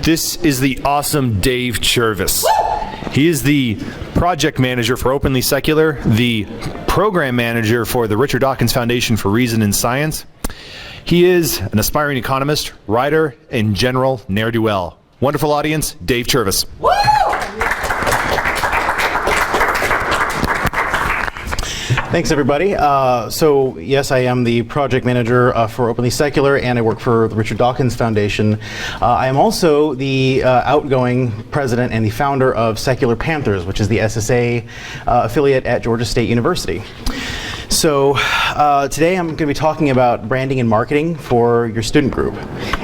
This is the awesome Dave Churvis. He is the project manager for Openly Secular, the program manager for the Richard Dawkins Foundation for Reason and Science. He is an aspiring economist, writer, and general ne'er-do-well. Wonderful audience, Dave Churvis. Woo! Thanks, everybody. So, yes, I am the project manager for Openly Secular, and I work for the Richard Dawkins Foundation. I am also the outgoing president and the founder of Secular Panthers, which is the SSA affiliate at Georgia State University. So today I'm going to be talking about branding and marketing for your student group.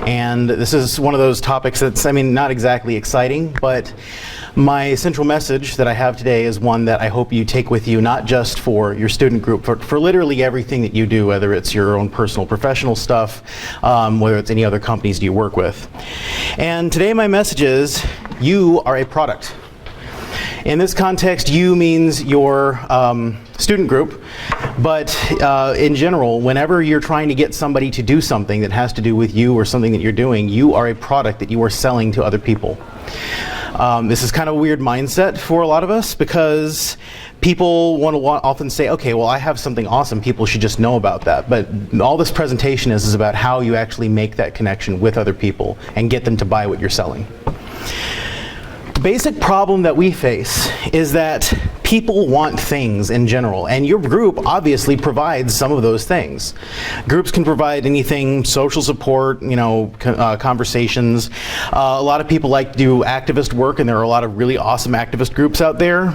And this is one of those topics that's, not exactly exciting, but my central message that I have today is one that I hope you take with you, not just for your student group, for literally everything that you do, whether it's your own personal professional stuff, whether it's any other companies you work with. And today my message is, you are a product. In this context, you means your student group, but in general, whenever you're trying to get somebody to do something that has to do with you or something that you're doing, you are a product that you are selling to other people. This is kind of a weird mindset for a lot of us because people often say, okay, well, I have something awesome, people should just know about that. But all this presentation is about how you actually make that connection with other people and get them to buy what you're selling. The basic problem that we face is that people want things in general, and your group obviously provides some of those things. Groups can provide anything, social support, conversations. A lot of people like to do activist work, and there are a lot of really awesome activist groups out there.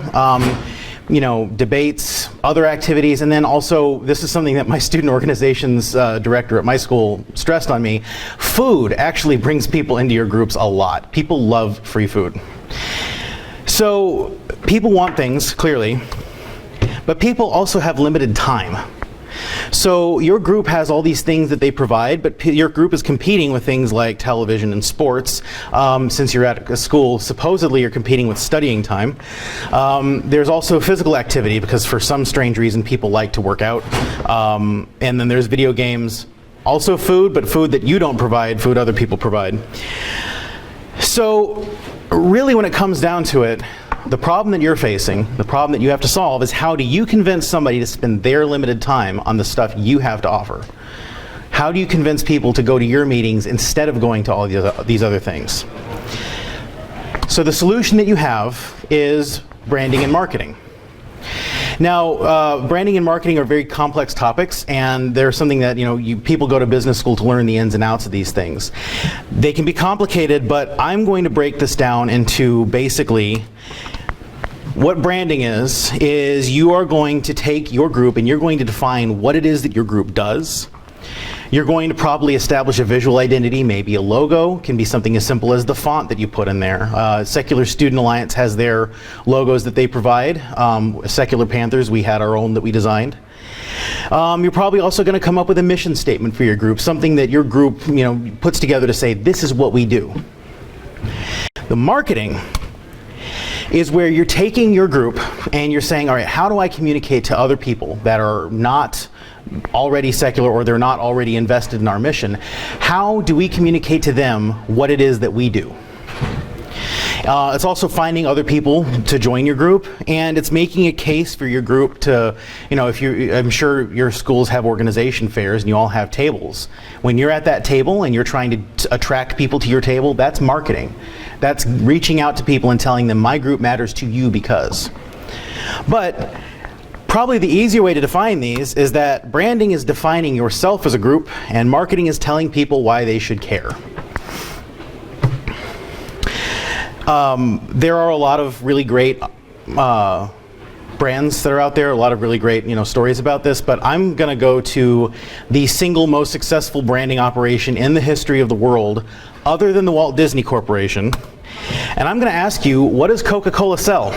Debates, other activities, and then also, this is something that my student organizations director at my school stressed on me, food actually brings people into your groups a lot. People love free food. So people want things, clearly, but people also have limited time. So your group has all these things that they provide, but your group is competing with things like television and sports. Since you're at a school, supposedly you're competing with studying time. There's also physical activity, because for some strange reason people like to work out. And then there's video games. Also food, but food that you don't provide, food other people provide. So really, when it comes down to it, the problem that you're facing, the problem that you have to solve, is how do you convince somebody to spend their limited time on the stuff you have to offer? How do you convince people to go to your meetings instead of going to all these other things? So the solution that you have is branding and marketing. Now, branding and marketing are very complex topics, and they're something that people go to business school to learn the ins and outs of these things. They can be complicated, but I'm going to break this down into basically what branding is you are going to take your group and you're going to define what it is that your group does. You're going to probably establish a visual identity, maybe a logo, can be something as simple as the font that you put in there. Secular Student Alliance has their logos that they provide. Secular Panthers, we had our own that we designed. You're probably also going to come up with a mission statement for your group, something that your group puts together to say, this is what we do. The marketing is where you're taking your group and you're saying, all right, how do I communicate to other people that are not already secular or they're not already invested in our mission? How do we communicate to them what it is that we do? It's also finding other people to join your group, and it's making a case for your group to, I'm sure your schools have organization fairs and you all have tables. When you're at that table and you're trying to attract people to your table, that's marketing. That's reaching out to people and telling them, my group matters to you because. But probably the easier way to define these is that branding is defining yourself as a group, and marketing is telling people why they should care. There are a lot of really great brands that are out there, a lot of really great stories about this, but I'm going to go to the single most successful branding operation in the history of the world, other than the Walt Disney Corporation. And I'm going to ask you, what does Coca-Cola sell?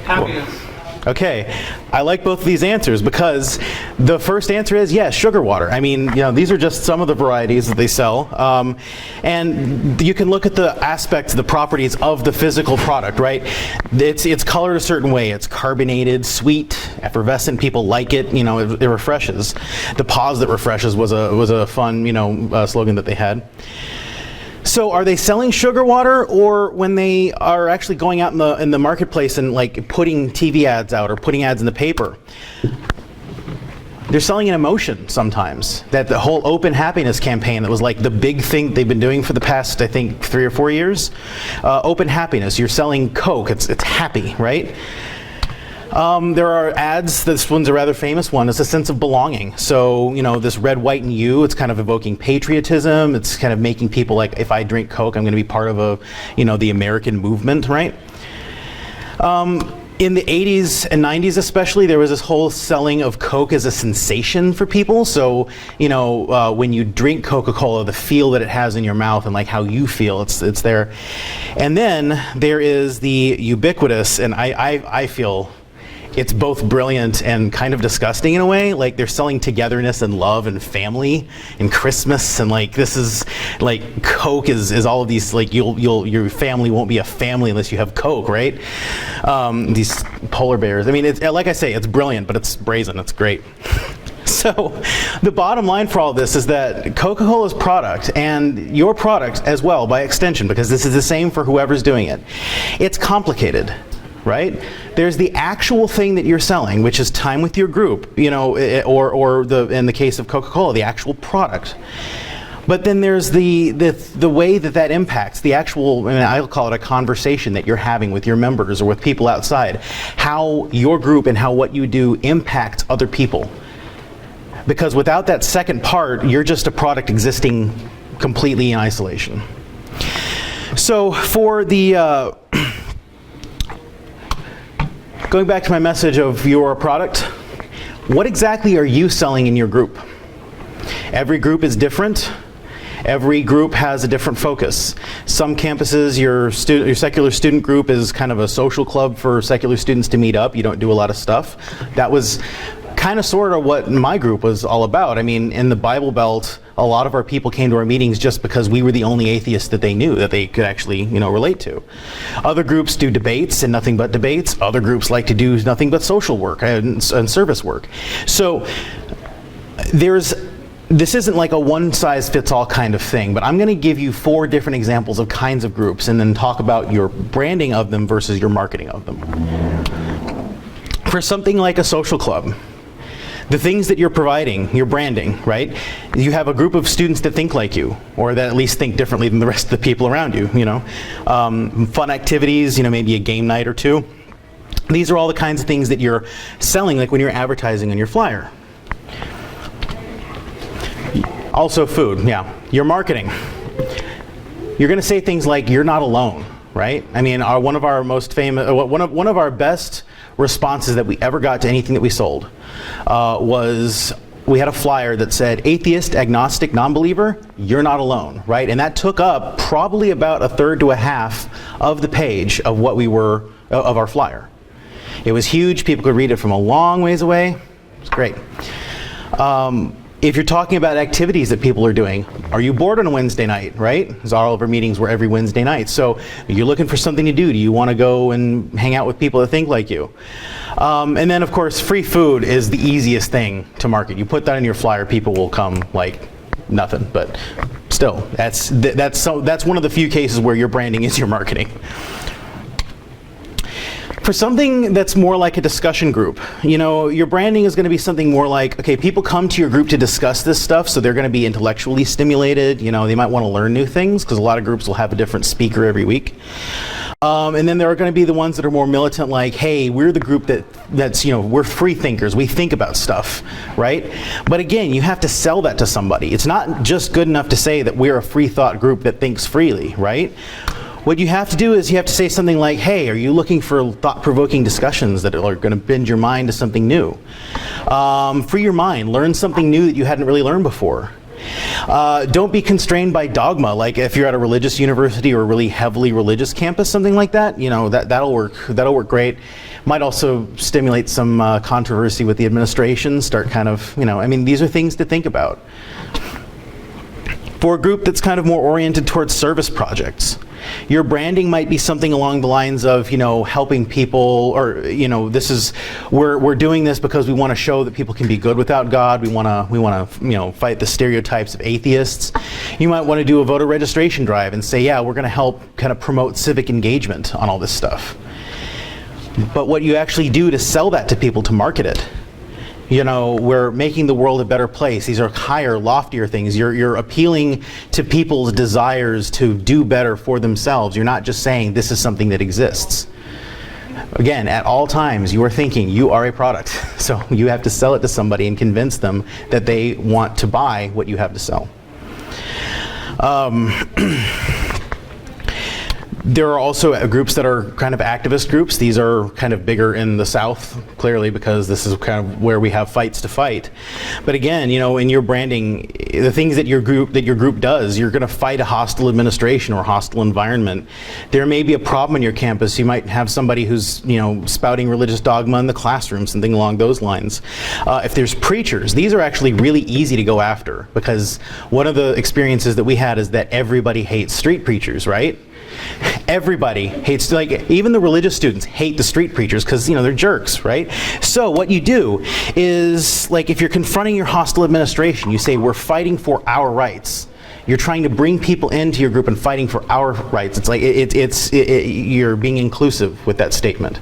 Happiness. Okay, I like both of these answers because the first answer is yes, sugar water. These are just some of the varieties that they sell. And you can look at the aspects, the properties of the physical product, right? It's colored a certain way. It's carbonated, sweet, effervescent. People like it. It refreshes. The pause that refreshes was a fun, slogan that they had. So are they selling sugar water, or when they are actually going out in the marketplace and like putting TV ads out or putting ads in the paper? They're selling an emotion sometimes. That the whole open happiness campaign that was like the big thing they've been doing for the past, I think, 3 or 4 years. Open happiness. You're selling Coke. It's happy, right? There are ads. This one's a rather famous one. It's a sense of belonging. So, you know, this red, white, and you, it's kind of evoking patriotism. It's kind of making people like, if I drink Coke, I'm going to be part of a, you know, the American movement, right? In the 80s and 90s especially, there was this whole selling of Coke as a sensation for people. So, you know, when you drink Coca-Cola, the feel that it has in your mouth and like how you feel, it's there. And then there is the ubiquitous, and I feel it's both brilliant and kind of disgusting in a way. Like they're selling togetherness and love and family and Christmas, and like this is like Coke is all of these, like your family won't be a family unless you have Coke, right? These polar bears. I mean, it's, like I say, it's brilliant, but it's brazen. It's great. So the bottom line for all this is that Coca-Cola's product, and your product as well by extension, because this is the same for whoever's doing it, it's complicated. Right? There's the actual thing that you're selling, which is time with your group, you know, or in the case of Coca-Cola, the actual product. But then there's the way that impacts the actual, I mean, I'll call it a conversation that you're having with your members or with people outside. How your group and how what you do impacts other people. Because without that second part, you're just a product existing completely in isolation. So for the going back to my message of your product, what exactly are you selling in your group? Every group is different. Every group has a different focus. Some campuses, your secular student group is kind of a social club for secular students to meet up. You don't do a lot of stuff. That was kind of sort of what my group was all about. I mean, in the Bible Belt, a lot of our people came to our meetings just because we were the only atheists that they knew that they could actually, you know, relate to. Other groups do debates and nothing but debates. Other groups like to do nothing but social work and service work. So this isn't like a one-size-fits-all kind of thing, but I'm going to give you 4 different examples of kinds of groups and then talk about your branding of them versus your marketing of them. For something like a social club, the things that you're providing, your branding, right? You have a group of students that think like you, or that at least think differently than the rest of the people around you, you know. Fun activities, you know, maybe a game night or 2. These are all the kinds of things that you're selling, like when you're advertising on your flyer. Also food, yeah. Your marketing. You're going to say things like, you're not alone, right? I mean, one of our most famous, one of our best responses that we ever got to anything that we sold was we had a flyer that said, atheist, agnostic, non-believer, you're not alone, right? And that took up probably about 1/3 to 1/2 of the page of what we were, of our flyer. It was huge. People could read it from a long ways away. It's great. If you're talking about activities that people are doing, are you bored on a Wednesday night, right? Because all of our meetings were every Wednesday night. So you're looking for something to do. Do you want to go and hang out with people that think like you? And then, of course, free food is the easiest thing to market. You put that in your flyer, people will come like nothing. But still, that's one of the few cases where your branding is your marketing. For something that's more like a discussion group, you know, your branding is going to be something more like, okay, people come to your group to discuss this stuff, so they're going to be intellectually stimulated. You know, they might want to learn new things, because a lot of groups will have a different speaker every week. And then there are going to be the ones that are more militant, like, hey, we're the group that's, you know, we're free thinkers. We think about stuff, right? But again, you have to sell that to somebody. It's not just good enough to say that we're a free thought group that thinks freely, right? What you have to do is you have to say something like, hey, are you looking for thought-provoking discussions that are going to bend your mind to something new? Free your mind. Learn something new that you hadn't really learned before. Don't be constrained by dogma. Like if you're at a religious university or a really heavily religious campus, something like that, you know, that'll work great. Might also stimulate some controversy with the administration. Start kind of, you know, I mean, these are things to think about. For a group that's kind of more oriented towards service projects, Your branding might be something along the lines of, helping people, or, we're doing this because we want to show that people can be good without God. We want to fight the stereotypes of atheists. You might want to do a voter registration drive and say, yeah, we're going to help kind of promote civic engagement on all this stuff. But what you actually do to sell that to people, to market it, we're making the world a better place. These are higher, loftier things. You're appealing to people's desires to do better for themselves. You're not just saying this is something that exists. Again, at all times, you are thinking you are a product. So you have to sell it to somebody and convince them that they want to buy what you have to sell. There are also groups that are kind of activist groups. These are kind of bigger in the South, clearly, because this is kind of where we have fights to fight. But again, in your branding, the things that your group does, you're going to fight a hostile administration or hostile environment. There may be a problem on your campus. You might have somebody who's spouting religious dogma in the classroom, something along those lines. If there's preachers, these are actually really easy to go after, because one of the experiences that we had is that everybody hates street preachers, right? Everybody hates, even the religious students hate the street preachers because, they're jerks, right? So what you do is, if you're confronting your hostile administration, you say, we're fighting for our rights. You're trying to bring people into your group and fighting for our rights. It's you're being inclusive with that statement.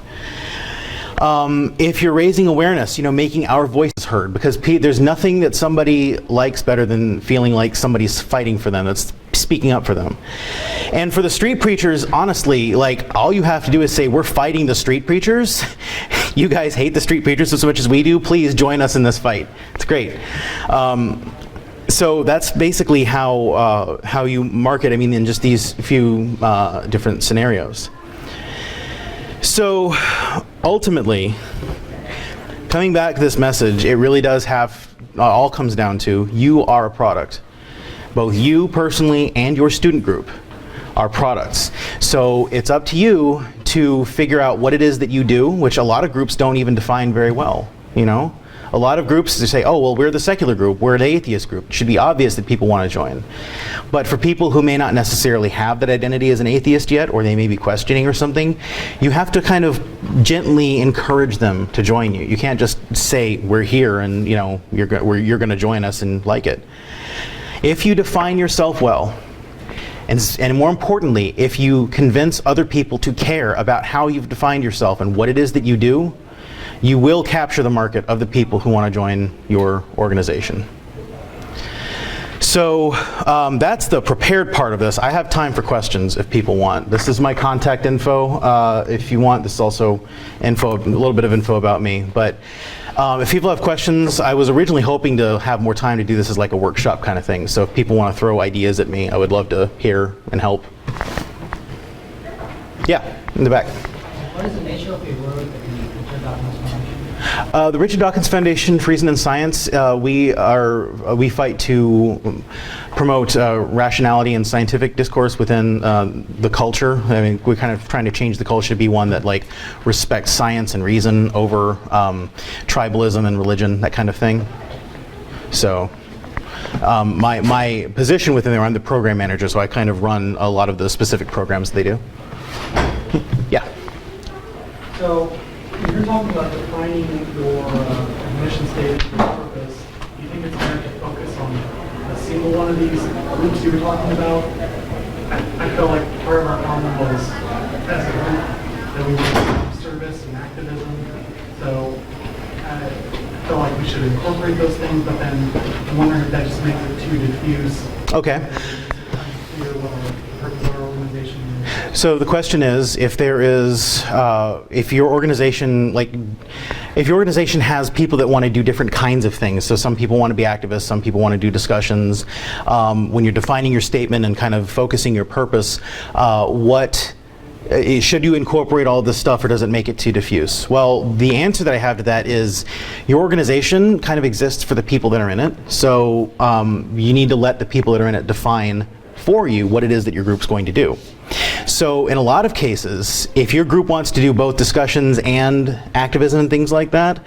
If you're raising awareness, making our voices heard, because there's nothing that somebody likes better than feeling like somebody's fighting for them, that's speaking up for them. And for the street preachers, honestly, all you have to do is say, we're fighting the street preachers. You guys hate the street preachers as much as we do. Please join us in this fight. It's great. So that's basically how you market, in just these few different scenarios. So ultimately, coming back to this message, it really does all comes down to, you are a product. Both you personally and your student group are products. So it's up to you to figure out what it is that you do, which a lot of groups don't even define very well, A lot of groups, they say, oh, well, we're the secular group, we're the atheist group. It should be obvious that people want to join. But for people who may not necessarily have that identity as an atheist yet, or they may be questioning or something, you have to kind of gently encourage them to join you. You can't just say, we're here and you're going to join us and like it. If you define yourself well, and more importantly, if you convince other people to care about how you've defined yourself and what it is that you do, you will capture the market of the people who want to join your organization. So that's the prepared part of this. I have time for questions if people want. This is my contact info. If you want, this is also a little bit of info about me. But if people have questions, I was originally hoping to have more time to do this as a workshop kind of thing. So if people want to throw ideas at me, I would love to hear and help. Yeah, in the back. What is the nature of your work at the Richard Dawkins Foundation? The Richard Dawkins Foundation for Reason and Science, we fight to promote rationality and scientific discourse within the culture. We're kind of trying to change the culture to be one that respects science and reason over tribalism and religion, that kind of thing. So my position within there, I'm the program manager, so I kind of run a lot of the specific programs they do. Yeah. So, if you're talking about defining your mission statement, your purpose, do you think it's better to focus on a single one of these groups you were talking about? I feel like part of our problem was, as a group, that we were service and activism. So, I feel like we should incorporate those things, but then I'm wondering if that just makes it too diffuse. Okay. Clear what our purpose of our organization is. So the question is, if there is, if your organization has people that want to do different kinds of things, so some people want to be activists, some people want to do discussions, when you're defining your statement and kind of focusing your purpose, should you incorporate all this stuff or does it make it too diffuse? Well, the answer that I have to that is your organization kind of exists for the people that are in it, so you need to let the people that are in it define for you what it is that your group's going to do. So in a lot of cases, if your group wants to do both discussions and activism and things like that,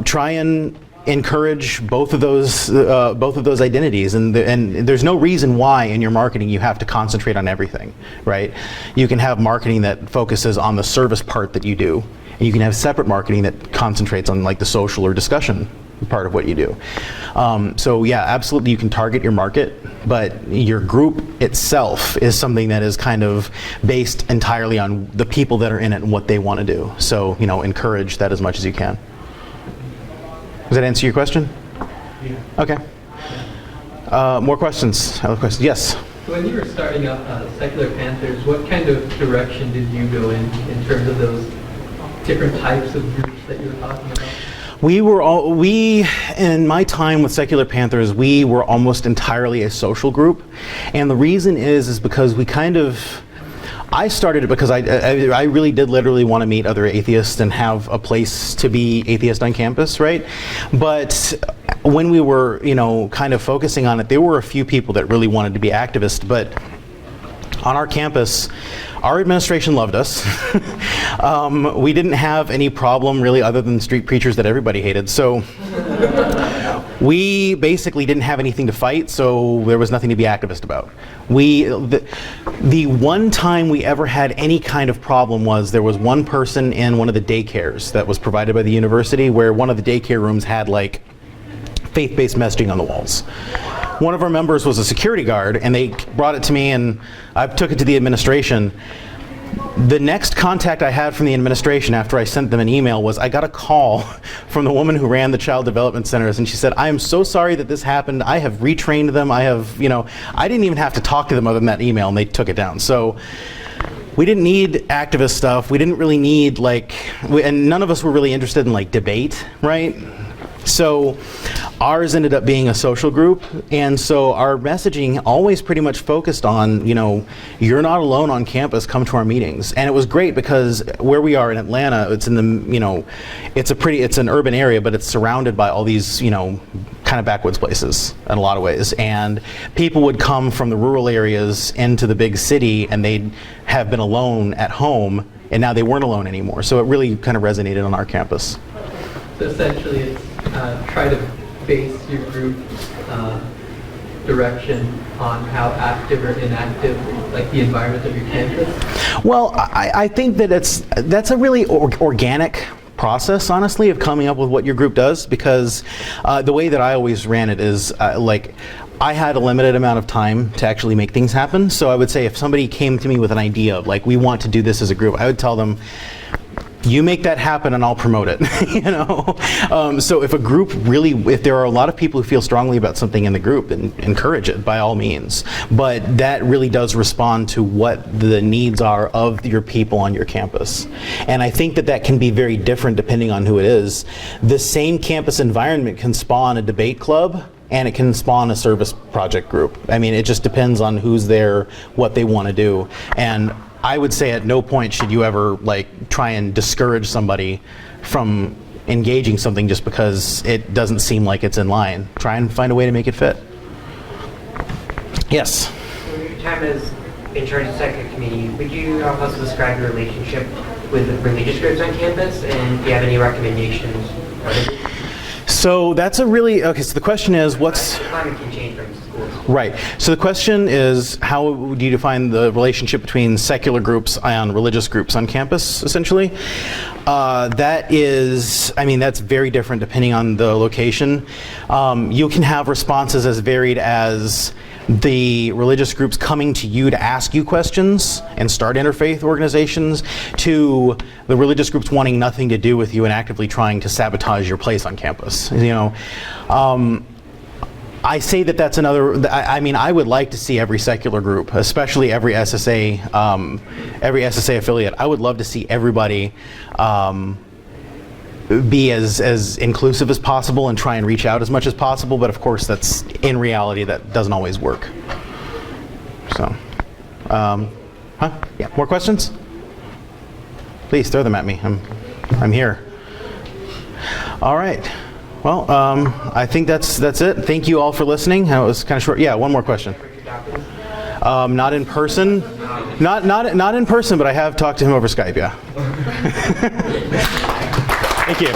try and encourage both of those identities, and there's no reason why in your marketing you have to concentrate on everything, right? You can have marketing that focuses on the service part that you do, and you can have separate marketing that concentrates on like the social or discussion part of what you do. So yeah, absolutely you can target your market, but your group itself is something that is kind of based entirely on the people that are in it and what they want to do. So, you know, encourage that as much as you can. Does that answer your question? Yeah. Okay. More questions? Other questions? Yes. When you were starting up Secular Panthers, what kind of direction did you go in terms of those different types of groups that you were talking about? In my time with Secular Panthers, we were almost entirely a social group. And the reason is because I started it because I really did literally want to meet other atheists and have a place to be atheist on campus, right? But when we were, you know, kind of focusing on it, there were a few people that really wanted to be activists, but on our campus, our administration loved us. We didn't have any problem really other than street preachers that everybody hated. So we basically didn't have anything to fight, so there was nothing to be activist about. The one time we ever had any kind of problem was there was one person in one of the daycares that was provided by the university where one of the daycare rooms had like faith-based messaging on the walls. One of our members was a security guard, and they brought it to me, and I took it to the administration. The next contact I had from the administration after I sent them an email was I got a call from the woman who ran the child development centers, and she said, "I am so sorry that this happened. I have retrained them. I didn't even have to talk to them other than that email," and they took it down. So we didn't need activist stuff. We didn't really need and none of us were really interested in like debate, right? So ours ended up being a social group, and so our messaging always pretty much focused on, you know, you're not alone on campus, come to our meetings. And it was great because where we are in Atlanta, it's in the, you know, it's an urban area, but it's surrounded by all these, you know, kind of backwoods places in a lot of ways. And people would come from the rural areas into the big city, and they'd have been alone at home, and now they weren't alone anymore. So it really kind of resonated on our campus. So essentially it's try to base your group direction on how active or inactive, like the environment of your campus? Well, I think that that's a really organic process, honestly, of coming up with what your group does, because the way that I always ran it is I had a limited amount of time to actually make things happen. So I would say if somebody came to me with an idea of like, we want to do this as a group, I would tell them, you make that happen and I'll promote it, you know? So if if there are a lot of people who feel strongly about something in the group, then encourage it by all means. But that really does respond to what the needs are of your people on your campus. And I think that can be very different depending on who it is. The same campus environment can spawn a debate club, and it can spawn a service project group. I mean, it just depends on who's there, what they want to do. And I would say at no point should you ever try and discourage somebody from engaging something just because it doesn't seem like it's in line. Try and find a way to make it fit. Yes? So your time as in charge of the Secular community, would you help us describe your relationship with the religious groups on campus, and do you have any recommendations? So that's so the question is what's... Climate can change from schools. Right. So the question is, how do you define the relationship between secular groups and religious groups on campus, essentially? That's very different depending on the location. You can have responses as varied as the religious groups coming to you to ask you questions and start interfaith organizations, to the religious groups wanting nothing to do with you and actively trying to sabotage your place on campus. You know, I say that's another. I would like to see every secular group, especially every SSA affiliate. I would love to see everybody be as inclusive as possible and try and reach out as much as possible. But of course, that's in reality that doesn't always work. So, yeah. More questions? Please throw them at me. I'm here. All right. Well, I think that's it. Thank you all for listening. It was kind of short. Yeah, one more question. Not in person. Not in person, but I have talked to him over Skype. Yeah. Thank you.